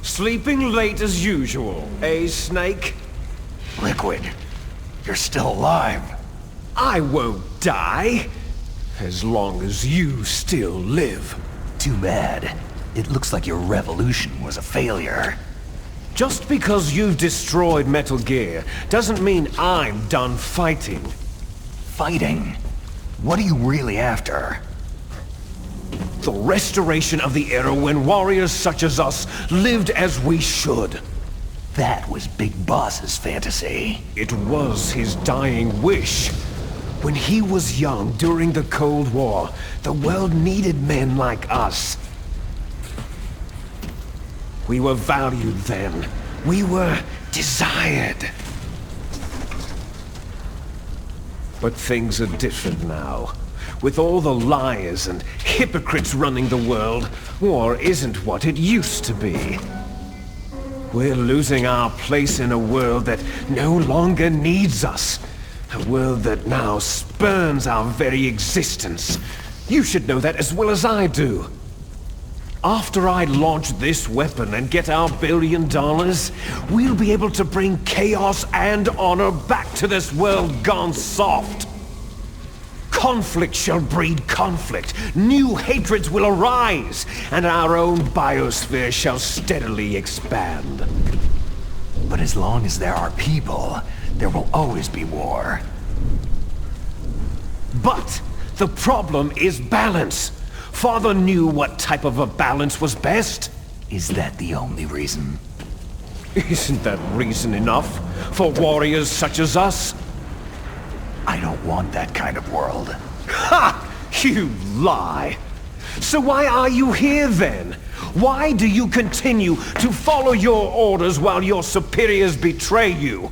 Sleeping late as usual, eh, Snake? Liquid, you're still alive. I won't die, as long as you still live. Too bad. It looks like your revolution was a failure. Just because you've destroyed Metal Gear doesn't mean I'm done fighting. Fighting? What are you really after? The restoration of the era when warriors such as us lived as we should. That was Big Boss's fantasy. It was his dying wish. When he was young during the Cold War, the world needed men like us. We were valued then. We were desired. But things are different now. With all the liars and hypocrites running the world, war isn't what it used to be. We're losing our place in a world that no longer needs us. A world that now spurns our very existence. You should know that as well as I do. After I launch this weapon and get our $1 billion, we'll be able to bring chaos and honor back to this world gone soft. Conflict shall breed conflict, new hatreds will arise, and our own biosphere shall steadily expand. But as long as there are people, there will always be war. But the problem is balance. Father knew what type of a balance was best. Is that the only reason? Isn't that reason enough for warriors such as us? I don't want that kind of world. Ha! You lie! So why are you here then? Why do you continue to follow your orders while your superiors betray you?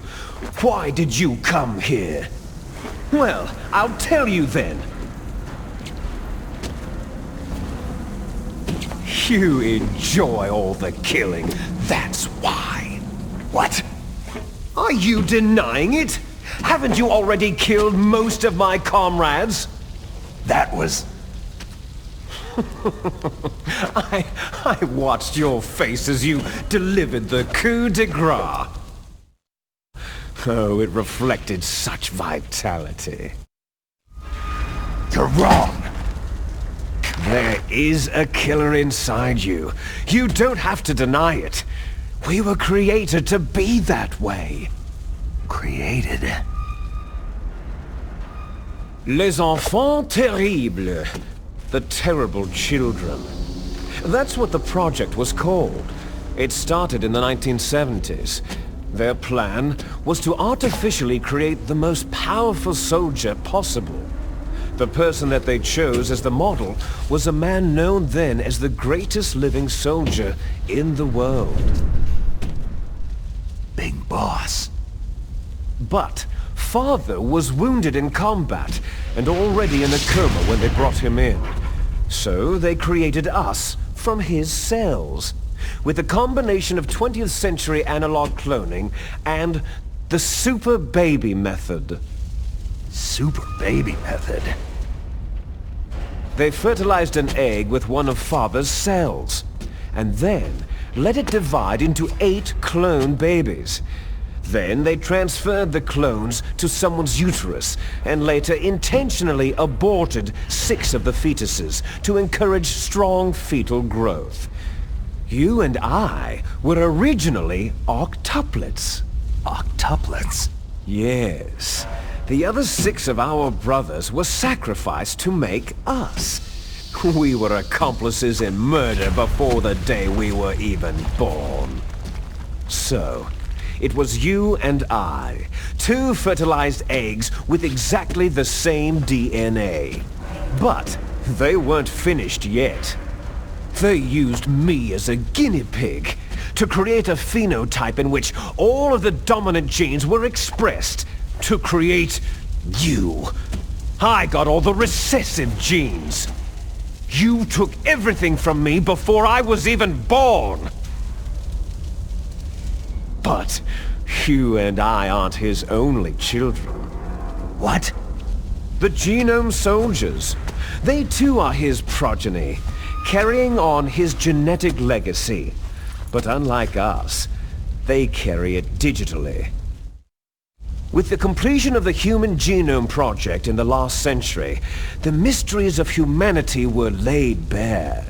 Why did you come here? Well, I'll tell you then. You enjoy all the killing, that's why. What? Are you denying it? Haven't you already killed most of my comrades? That was... I watched your face as you delivered the coup de grace. Oh, it reflected such vitality. You're wrong! There is a killer inside you. You don't have to deny it. We were created to be that way. Created? Les enfants terribles. The terrible children. That's what the project was called. It started in the 1970s. Their plan was to artificially create the most powerful soldier possible. The person that they chose as the model was a man known then as the greatest living soldier in the world. Big Boss. But Father was wounded in combat and already in a coma when they brought him in. So they created us from his cells, with a combination of 20th century analog cloning and the super baby method. Super baby method? They fertilized an egg with one of Father's cells, and then let it divide into 8 clone babies. Then they transferred the clones to someone's uterus, and later intentionally aborted 6 of the fetuses to encourage strong fetal growth. You and I were originally octuplets. Octuplets? Yes. The other 6 of our brothers were sacrificed to make us. We were accomplices in murder before the day we were even born. So, it was you and I, 2 fertilized eggs with exactly the same DNA. But they weren't finished yet. They used me as a guinea pig to create a phenotype in which all of the dominant genes were expressed to create you. I got all the recessive genes. You took everything from me before I was even born. But you and I aren't his only children. What? The genome soldiers. They too are his progeny, carrying on his genetic legacy. But unlike us, they carry it digitally. With the completion of the Human Genome Project in the last century, the mysteries of humanity were laid bare.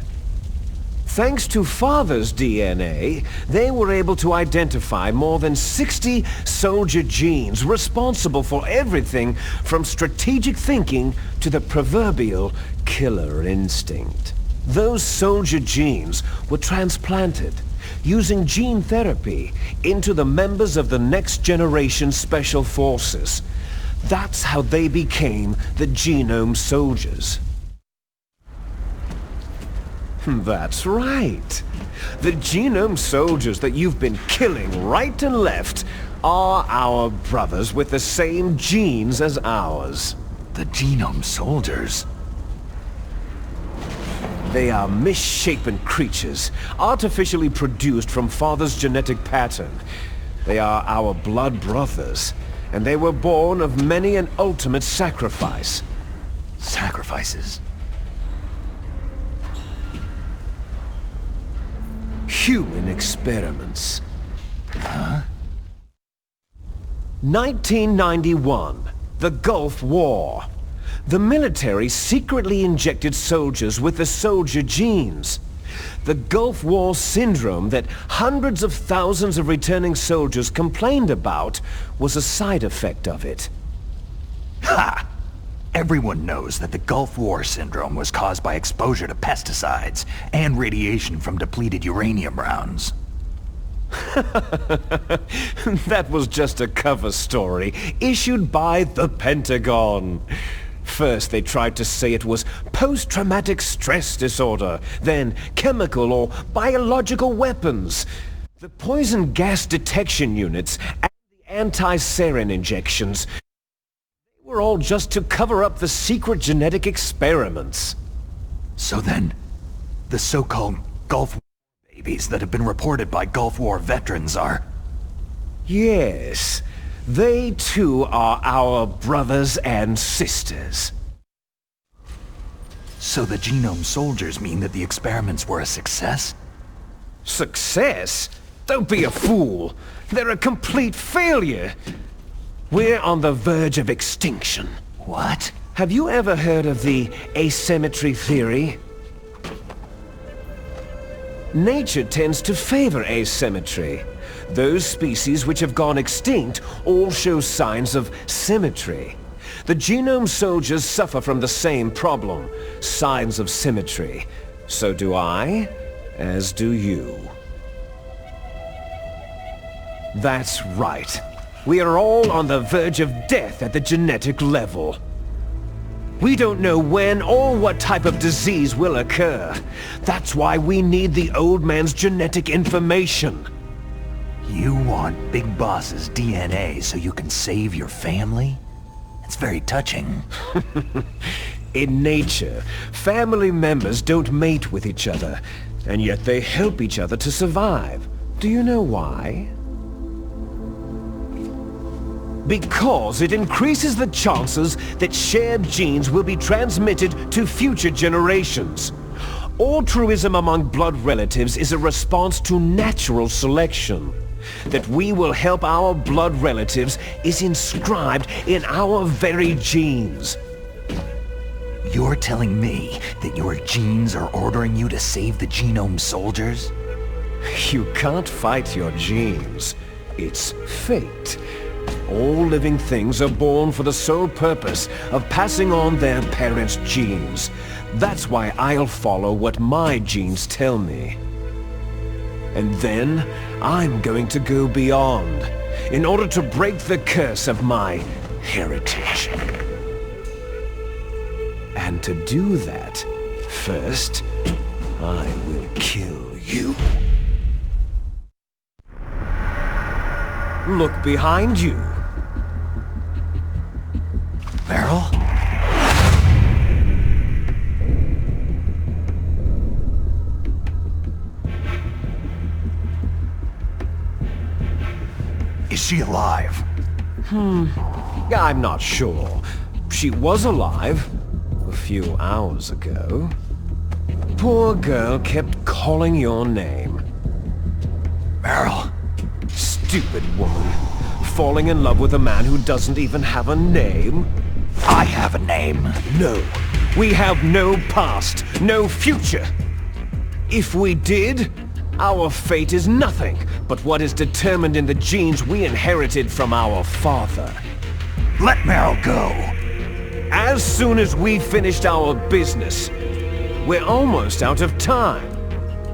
Thanks to Father's DNA, they were able to identify more than 60 soldier genes responsible for everything from strategic thinking to the proverbial killer instinct. Those soldier genes were transplanted using gene therapy into the members of the next generation special forces. That's how they became the Genome Soldiers. That's right. The Genome Soldiers that you've been killing right and left are our brothers with the same genes as ours. The Genome Soldiers? They are misshapen creatures, artificially produced from Father's genetic pattern. They are our blood brothers, and they were born of many an ultimate sacrifice. Sacrifices? Human experiments. Huh? 1991, the Gulf War. The military secretly injected soldiers with the soldier genes. The Gulf War syndrome that hundreds of thousands of returning soldiers complained about was a side effect of it. Ha! Everyone knows that the Gulf War syndrome was caused by exposure to pesticides and radiation from depleted uranium rounds. That was just a cover story issued by the Pentagon. First, they tried to say it was post-traumatic stress disorder, then chemical or biological weapons. The poison gas detection units and the anti-sarin injections were all just to cover up the secret genetic experiments. So then, the so-called Gulf War babies that have been reported by Gulf War veterans are... Yes, they too are our brothers and sisters. So the Genome Soldiers mean that the experiments were a success? Success? Don't be a fool. They're a complete failure. We're on the verge of extinction. What? Have you ever heard of the asymmetry theory? Nature tends to favor asymmetry. Those species which have gone extinct all show signs of symmetry. The Genome Soldiers suffer from the same problem, signs of symmetry. So do I, as do you. That's right. We are all on the verge of death at the genetic level. We don't know when or what type of disease will occur. That's why we need the old man's genetic information. You want Big Boss's DNA so you can save your family? It's very touching. In nature, family members don't mate with each other, and yet they help each other to survive. Do you know why? Because it increases the chances that shared genes will be transmitted to future generations. Altruism among blood relatives is a response to natural selection. That we will help our blood relatives is inscribed in our very genes. You're telling me that your genes are ordering you to save the Genome Soldiers? You can't fight your genes. It's fate. All living things are born for the sole purpose of passing on their parents' genes. That's why I'll follow what my genes tell me. And then, I'm going to go beyond, in order to break the curse of my heritage. And to do that, first, I will kill you. Look behind you. Meryl? Is she alive? I'm not sure. She was alive a few hours ago. Poor girl kept calling your name. Meryl. Stupid woman. Falling in love with a man who doesn't even have a name? I have a name. No. We have no past, no future. If we did, our fate is nothing but what is determined in the genes we inherited from our father. Let Meryl go. As soon as we finished our business, we're almost out of time.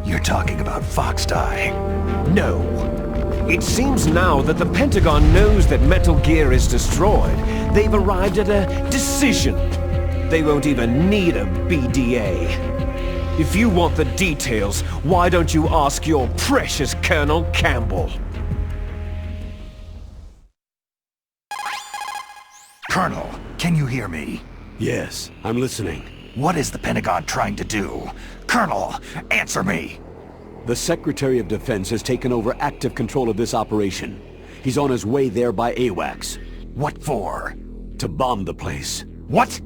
You're talking about FULLHD. No. It seems now that the Pentagon knows that Metal Gear is destroyed. They've arrived at a decision. They won't even need a BDA. If you want the details, why don't you ask your precious Colonel Campbell? Colonel, can you hear me? Yes, I'm listening. What is the Pentagon trying to do? Colonel, answer me! The Secretary of Defense has taken over active control of this operation. He's on his way there by AWACS. What for? To bomb the place. What?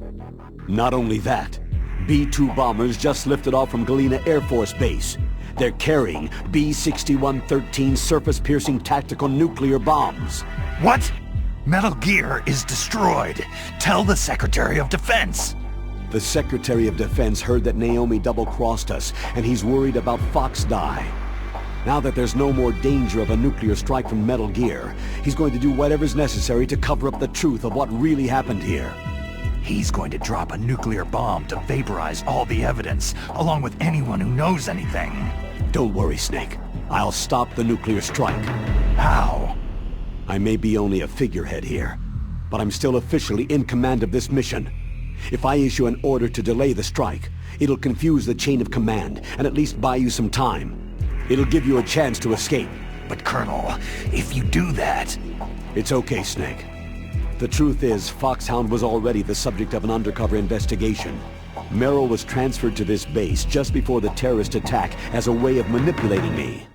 Not only that, B-2 bombers just lifted off from Galena Air Force Base. They're carrying B-6113 surface-piercing tactical nuclear bombs. What? Metal Gear is destroyed. Tell the Secretary of Defense. The Secretary of Defense heard that Naomi double-crossed us, and he's worried about FULLHD. Now that there's no more danger of a nuclear strike from Metal Gear, he's going to do whatever's necessary to cover up the truth of what really happened here. He's going to drop a nuclear bomb to vaporize all the evidence, along with anyone who knows anything. Don't worry, Snake. I'll stop the nuclear strike. How? I may be only a figurehead here, but I'm still officially in command of this mission. If I issue an order to delay the strike, it'll confuse the chain of command and at least buy you some time. It'll give you a chance to escape. But Colonel, if you do that... It's okay, Snake. The truth is, Foxhound was already the subject of an undercover investigation. Meryl was transferred to this base just before the terrorist attack as a way of manipulating me.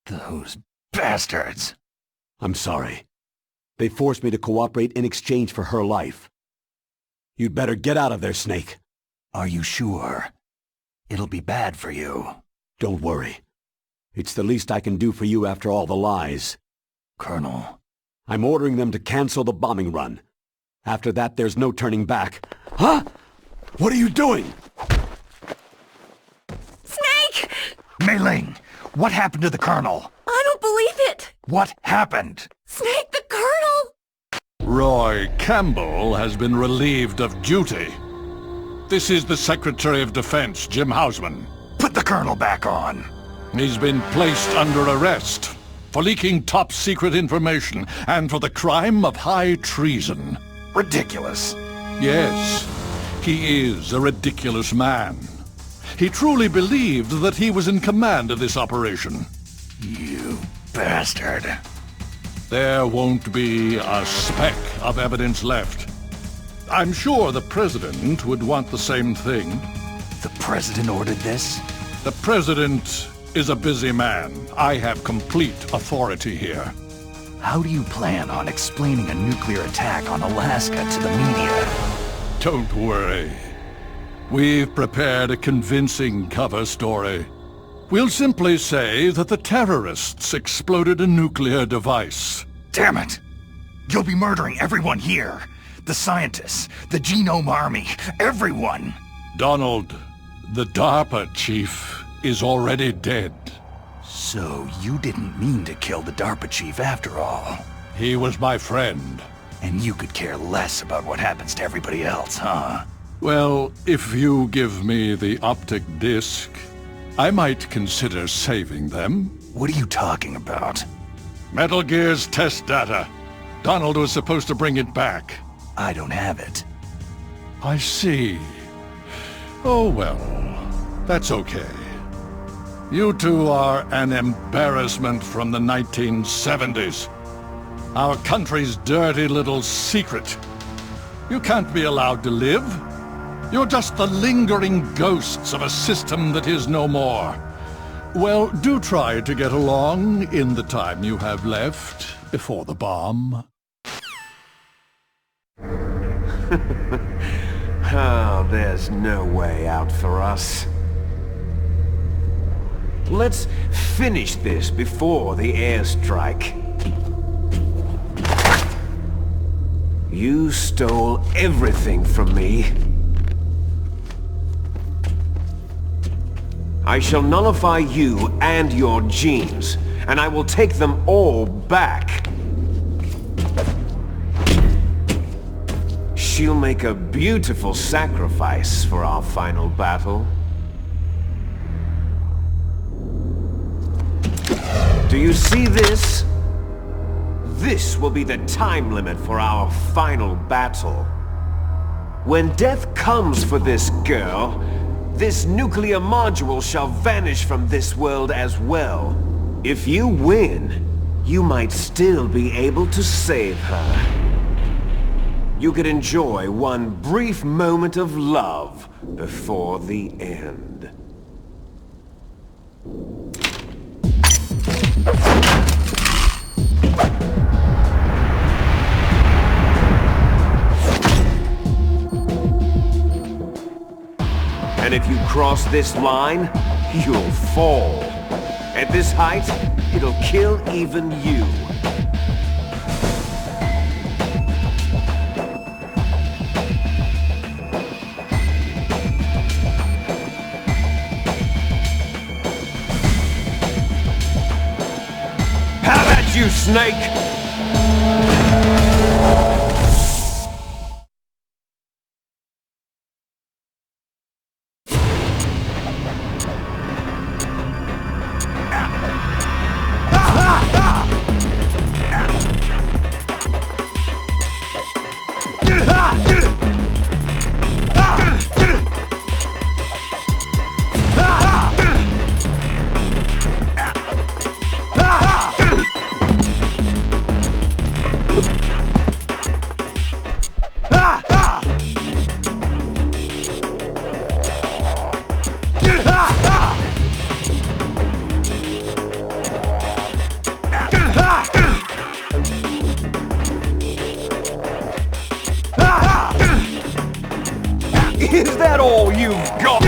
Those bastards! I'm sorry. They forced me to cooperate in exchange for her life. You'd better get out of there, Snake. Are you sure? It'll be bad for you. Don't worry. It's the least I can do for you after all the lies. Colonel. I'm ordering them to cancel the bombing run. After that, there's no turning back. Huh? What are you doing? Snake! Mei-Ling, what happened to the Colonel? I don't believe it! What happened? Snake, the Colonel! Roy Campbell has been relieved of duty. This is the Secretary of Defense, Jim Hausman. Put the Colonel back on. He's been placed under arrest for leaking top-secret information and for the crime of high treason. Ridiculous. Yes, he is a ridiculous man. He truly believed that he was in command of this operation. You bastard. There won't be a speck of evidence left. I'm sure the President would want the same thing. The President ordered this? The President is a busy man. I have complete authority here. How do you plan on explaining a nuclear attack on Alaska to the media? Don't worry. We've prepared a convincing cover story. We'll simply say that the terrorists exploded a nuclear device. Damn it! You'll be murdering everyone here. The scientists, the Genome Army, everyone! Donald, the DARPA chief, is already dead. So you didn't mean to kill the DARPA chief after all. He was my friend. And you could care less about what happens to everybody else, huh? Well, if you give me the optic disc, I might consider saving them. What are you talking about? Metal Gear's test data. Donald was supposed to bring it back. I don't have it. I see. Oh well, that's okay. You two are an embarrassment from the 1970s. Our country's dirty little secret. You can't be allowed to live. You're just the lingering ghosts of a system that is no more. Well, do try to get along in the time you have left before the bomb. Oh, there's no way out for us. let's finish this before the airstrike. You stole everything from me. I shall nullify you and your genes, and I will take them all back. She'll make a beautiful sacrifice for our final battle. Do you see this? This will be the time limit for our final battle. When death comes for this girl, this nuclear module shall vanish from this world as well. If you win, you might still be able to save her. You could enjoy one brief moment of love before the end. And if you cross this line, you'll fall. At this height, it'll kill even you. How about you, Snake? Is that all you've got?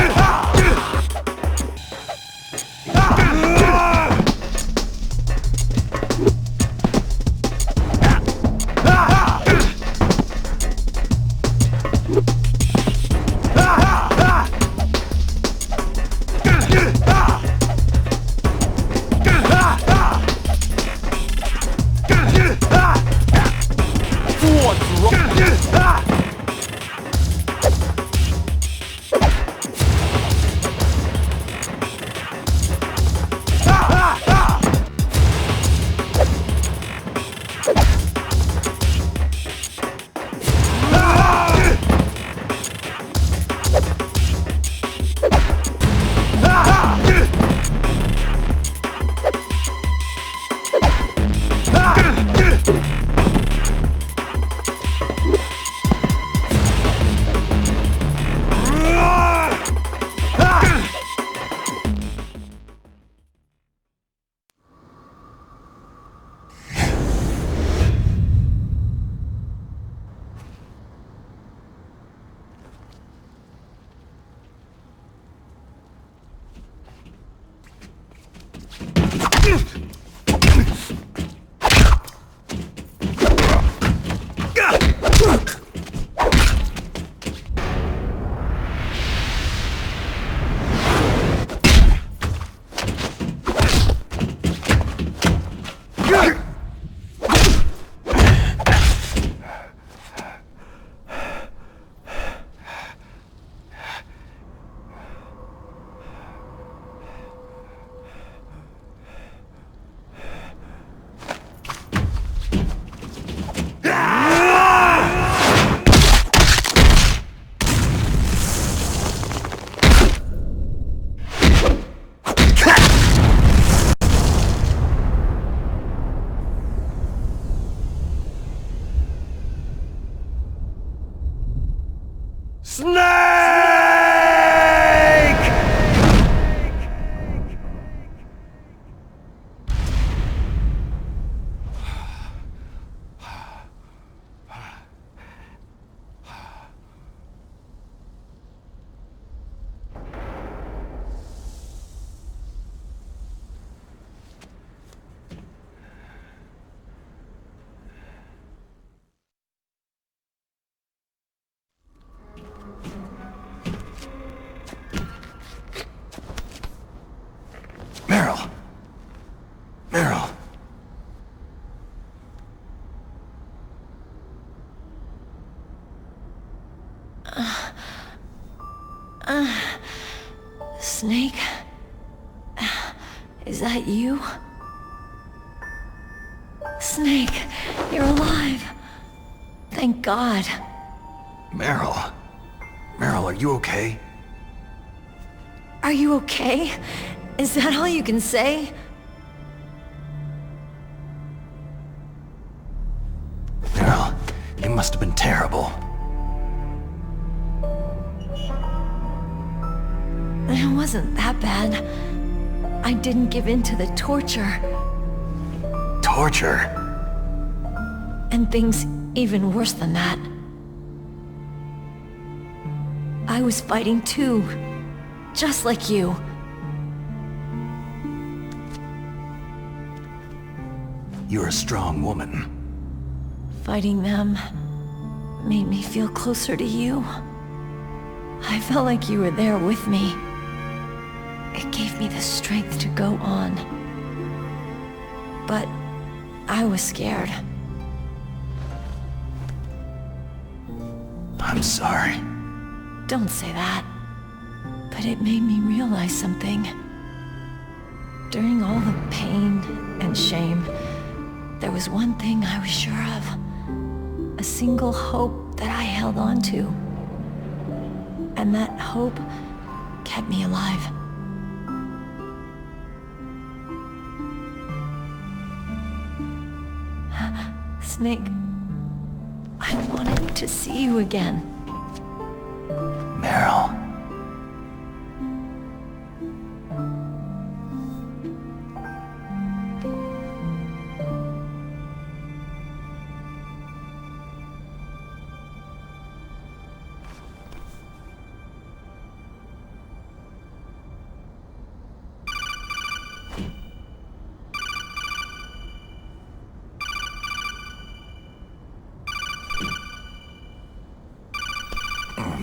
Snake? Is that you? Snake, you're alive. Thank God. Meryl. Meryl, are you okay? Are you okay? Is that all you can say? Meryl, you must have been terrible. It wasn't that bad. I didn't give in to the torture. Torture? And things even worse than that. I was fighting too. Just like you. You're a strong woman. Fighting them made me feel closer to you. I felt like you were there with me. It gave me the strength to go on. But I was scared. I'm sorry. Don't say that. But it made me realize something. During all the pain and shame, there was one thing I was sure of. A single hope that I held on to. And that hope kept me alive. Snake, I wanted to see you again. Meryl.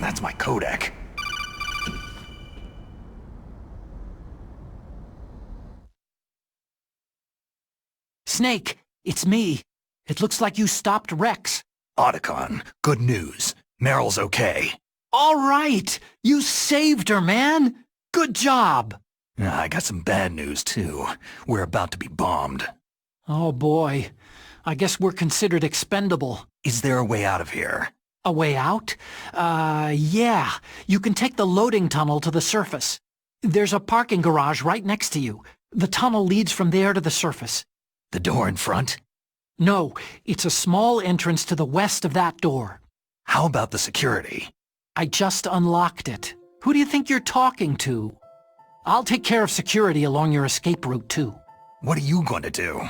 That's my codec. Snake, it's me. It looks like you stopped Rex. Otacon, good news. Meryl's okay. All right! You saved her, man! Good job! I got some bad news, too. We're about to be bombed. Oh boy. I guess we're considered expendable. Is there a way out of here? A way out? Yeah. You can take the loading tunnel to the surface. There's a parking garage right next to you. The tunnel leads from there to the surface. The door in front? No, it's a small entrance to the west of that door. How about the security? I just unlocked it. Who do you think you're talking to? I'll take care of security along your escape route, too. What are you going to do?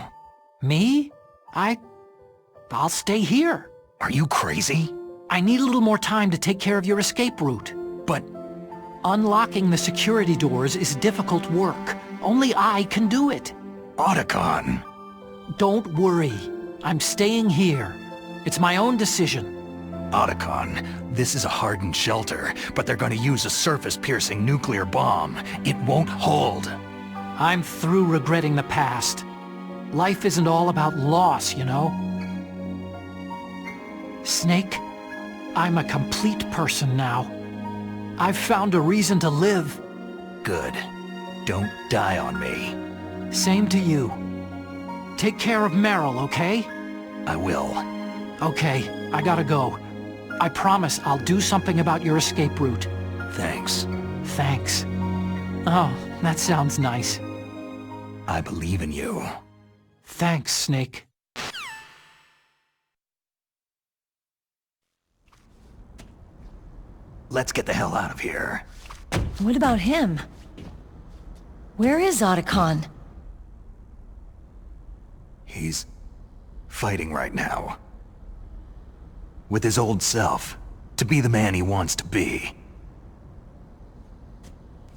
Me? I'll stay here. Are you crazy? I need a little more time to take care of your escape route. But unlocking the security doors is difficult work. Only I can do it. Otacon. Don't worry. I'm staying here. It's my own decision. Otacon, this is a hardened shelter, but they're going to use a surface-piercing nuclear bomb. It won't hold. I'm through regretting the past. Life isn't all about loss, you know? Snake, I'm a complete person now. I've found a reason to live. Good. Don't die on me. Same to you. Take care of Meryl, okay? I will. Okay, I gotta go. I promise I'll do something about your escape route. Thanks. Thanks. Oh, that sounds nice. I believe in you. Thanks, Snake. Let's get the hell out of here. What about him? Where is Otacon? He's fighting right now. With his old self. To be the man he wants to be.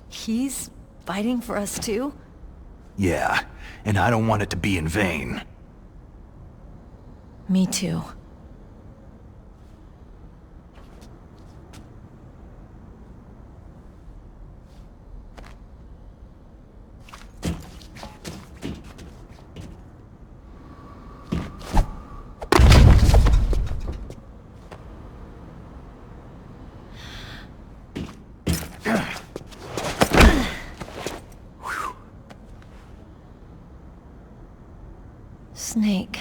He's fighting for us too? Yeah, and I don't want it to be in vain. Me too. Snake.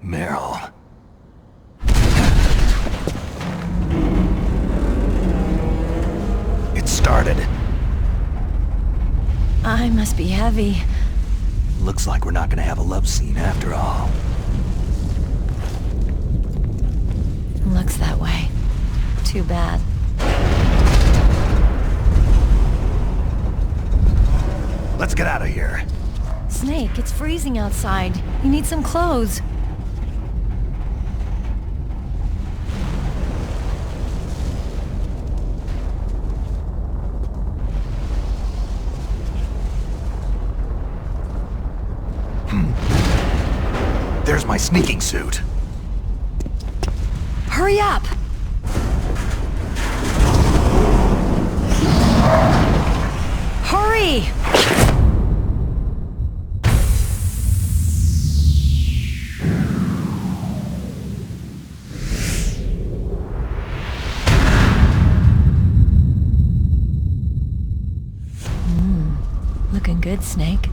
Meryl. It started. I must be heavy. Looks like we're not gonna have a love scene after all. Looks that way. Too bad. Let's get out of here. Snake, it's freezing outside. You need some clothes. There's my sneaking suit. Hurry up! Hurry! Looking good, Snake.